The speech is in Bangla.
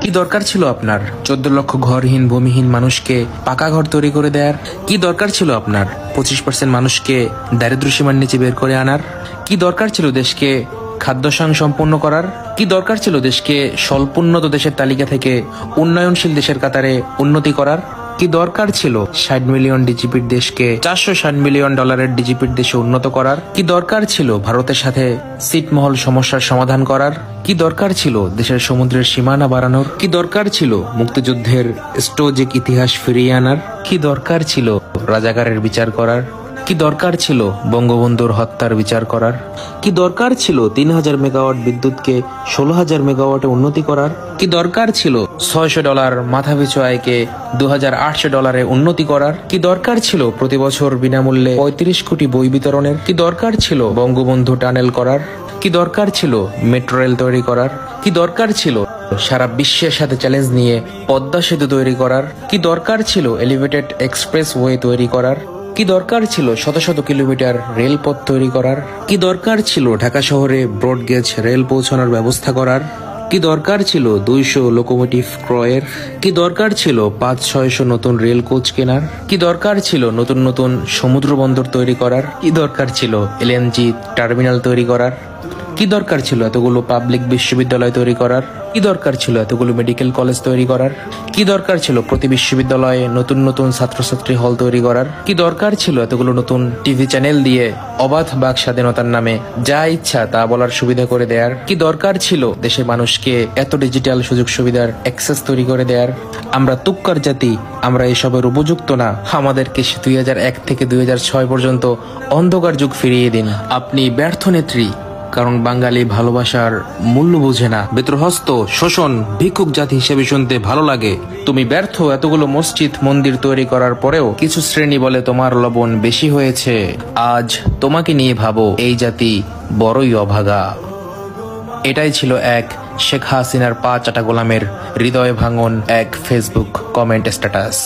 কি দরকার ছিল আপনার 14 লক্ষ ঘরহীন ভূমিহীন মানুষকে পাকা ঘর তৈরি করে দেওয়ার? কি দরকার ছিল আপনার 25% মানুষকে দারিদ্র্য সীমার নিচে বের করে আনার? কি দরকার ছিল দেশকে খাদ্যসাং সম্পন্ন করার? কি দরকার ছিল দেশকে স্বল্পোন্নত দেশের তালিকা থেকে উন্নয়নশীল দেশের কাতারে উন্নতি করার? কি দরকার ছিল 60 মিলিয়ন ডিজিপির দেশকে 460 মিলিয়ন ডলারের ডিজিপির দেশে উন্নত করার? কি দরকার ছিল ভারতের সাথে ছিটমহল সমস্যার সমাধান করার? কি দরকার ছিল দেশের সমুদ্রের সীমানা বাড়ানোর? কি দরকার ছিল মুক্তিযুদ্ধের স্টোজিক ইতিহাস ফিরিয়ে আনার? কি দরকার ছিল রাজাকারের বিচার করার? কি দরকার ছিল বঙ্গবন্ধুর হত্যার বিচার করার? কি দরকার ছিল 3000 মেগাওয়াট বিদ্যুৎকে 16,000 মেগাওয়াটে উন্নতি করার? কি দরকার ছিল $600 মাথাপিছু আয়কে $2,800 উন্নতি করার? কি দরকার ছিল প্রতি বছর বিনামূল্যে 35 কোটি বই বিতরণের? কি দরকার ছিল বঙ্গবন্ধু টানেল করার? কি দরকার ছিল মেট্রো রেল তৈরি করার? কি দরকার ছিল সারা বিশ্বের সাথে চ্যালেঞ্জ নিয়ে পদ্মা সেতু তৈরি করার? কি দরকার ছিল এলিভেটেড এক্সপ্রেস ওয়ে তৈরি করার? কি দরকার ছিল শত শত কিলোমিটার রেলপথ তৈরি করার? কি দরকার ছিল ঢাকা শহরে ব্রডগেজ রেল পৌঁছানোর ব্যবস্থা করার? কি দরকার ছিল 200 লোকোমোটিভ ক্রয়ের? কি দরকার ছিল 500-600 নতুন রেল কোচ কেনার? কি দরকার ছিল নতুন নতুন সমুদ্র বন্দর তৈরি করার? কি দরকার ছিল এলএনজি টার্মিনাল তৈরি করার? কি দরকার ছিল এতগুলো পাবলিক বিশ্ববিদ্যালয় তৈরি করার? কি দরকার ছিল এতগুলো মেডিকেল কলেজ তৈরি করার? কি দরকার ছিল প্রতি বিশ্ববিদ্যালয়ে নতুন নতুন ছাত্রছাত্রী হল তৈরি করার? কি দরকার ছিল এতগুলো নতুন টিভি চ্যানেল দিয়ে অবাধ বাক স্বাধীনতার নামে যা ইচ্ছা তা বলার সুবিধা করে দেয়ার? কি দরকার ছিল দেশের মানুষকে এত ডিজিটাল সুযোগ সুবিধার অ্যাক্সেস তৈরি করে দেয়ার? আমরা তুক্কার জাতি, আমরা এসবের উপযুক্ত না। আমাদেরকে 2001 থেকে 2006 পর্যন্ত অন্ধকার যুগ ফিরিয়ে দিন। আপনি ব্যর্থ নেত্রী, কারণ বাঙালি ভালোবাসার মূল্য বুঝে না। বেত্রহস্ত শোষণ ভিক্ষুক জাতি হিসেবে শুনতে ভালো লাগে। তুমি ব্যর্থ এতগুলো মসজিদ মন্দির তৈরি করার পরেও কিছু শ্রেণী বলে তোমার লবণ বেশি হয়েছে। আজ তোমাকে নিয়ে ভাবো, এই জাতি বড়ই অভাগা। এটাই ছিল এক শেখ হাসিনার পা চাটা গোলামের হৃদয় ভাঙন এক ফেসবুক কমেন্ট স্ট্যাটাস।